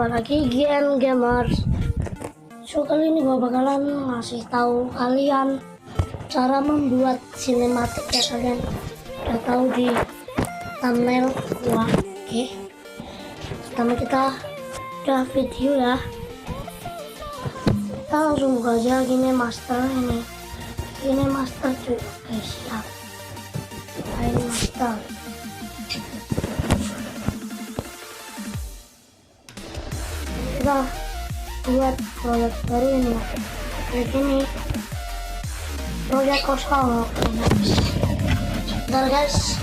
Kembali lagi GN Gamers. So kali ini gua bakalan ngasih tahu kalian cara membuat sinematik ya. Kalian udah tahu di thumbnail gua. Oke. Pertama kita udah video ya. Kita langsung buka aja gini master ini. Ini master cuy. Oke, siap. Ini master. Kita buat proyek baru ini kayak gini, proyek kosong. Bentar guys.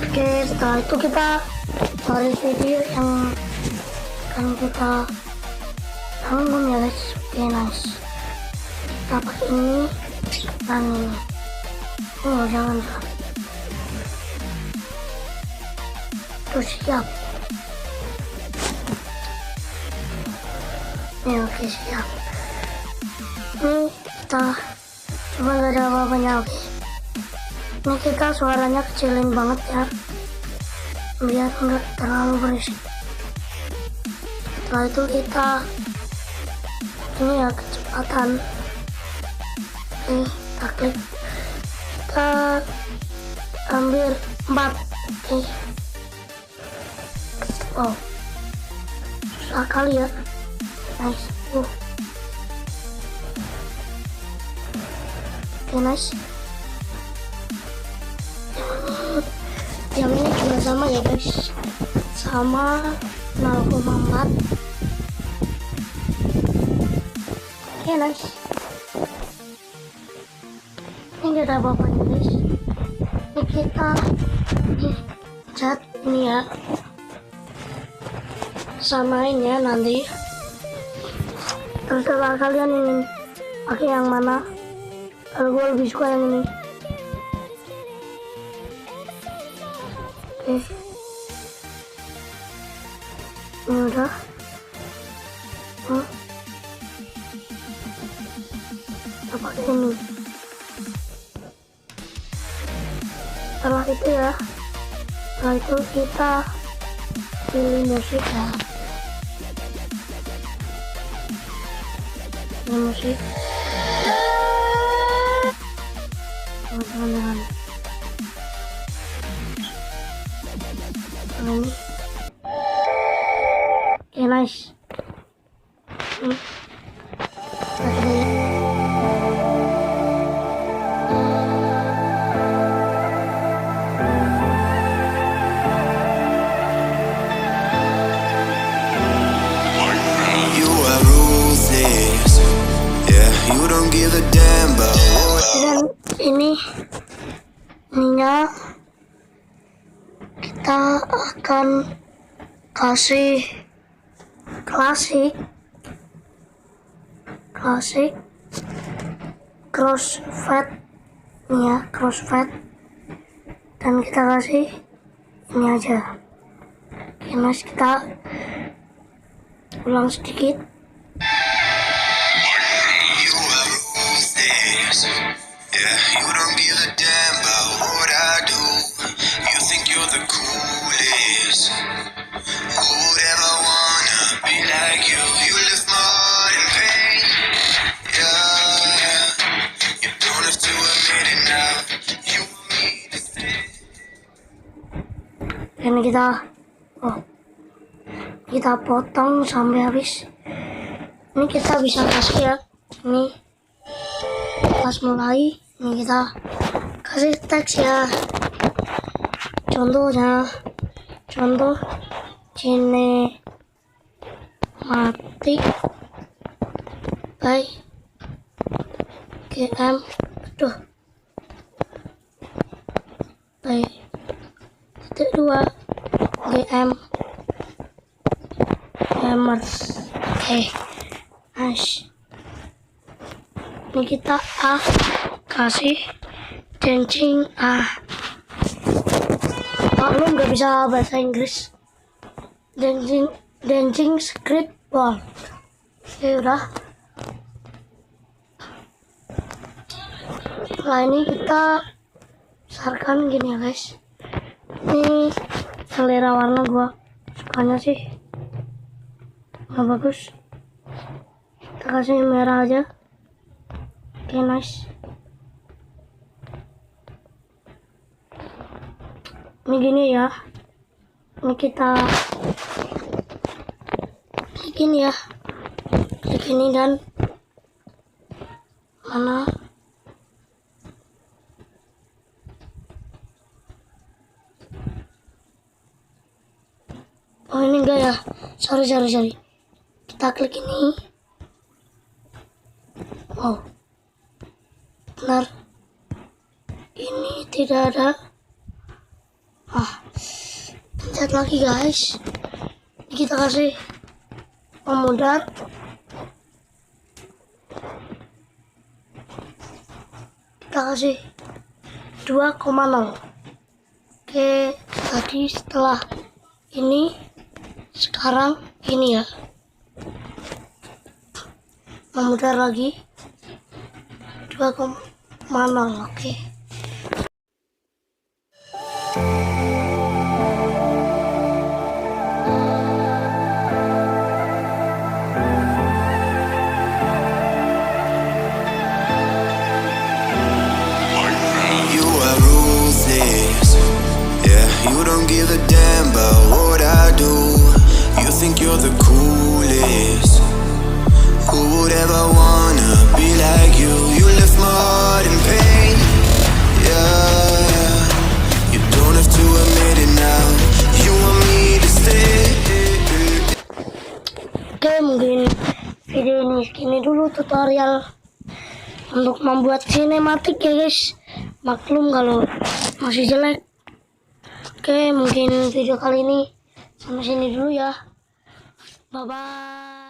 Oke, setelah itu kita cari video yang akan kita bangun ya guys. Oke, nice. Kita pakai ini dan ini. Oh, jangan. Terus siap. Ya, oke, siap. Ini kita coba gak ada apa-apanya. Oke. Ini kita suaranya kecilin banget ya, biar enggak terlalu berisik. Setelah itu kita ini ya kecepatan. Oke, kita klik. Kita ambil 4. Oke. Wow, susah kali ya. Nice. Oke, nice. Yang ini juga sama ya guys, sama 0,4. Oke, nice. Ini gak ada apa-apanya guys. Ini kita cat ini ya, samain ya nanti. Terserah kalian ingin pakai yang mana. Kalau gue lebih suka yang ini. Oke, ini udah. Kita pakai ini. Setelah itu ya, setelah itu kita pilih musik ya. Pilih musik. Jangan. Ini. Oke, nice. Dan ininya kita akan kasih klasik crossfade nih ya, crossfade, dan kita kasih ini aja. Oke, mas, kita ulang sedikit. Ini kita potong sampai habis. Ini kita bisa kasih ya, ini pas mulai ini kita kasih teks ya. Contoh sinematic by GM by 2 GM Gamers. Oke, nice. Ini kita kasih dancing lu nggak bisa bahasa Inggris. Dancing script ball. Oke, udah. Setelah ini kita besarkan gini ya guys. Ini selera warna gua sukanya sih nggak bagus, kita kasih merah aja. Oke, nice. Ini gini ya, ini kita klik ini ya, klik ini dan mana oh ini enggak ya, sorry kita klik ini. Wow, benar ini tidak ada. Pencet lagi guys, ini kita kasih pemudar. Kita kasih 2,0. Oke, tadi setelah ini, sekarang ini ya, memudar lagi 2,0. Oke. You don't give a damn about what I do. You think you're the coolest. Who would ever wanna be like you? You left my heart in pain. Yeah, you don't have to admit it now. You want me to stay. Oke, mungkin video ini segini dulu tutorial untuk membuat sinematik ya guys. Maklum kalau masih jelek. Oke, mungkin video kali ini sampai sini dulu ya. Bye bye.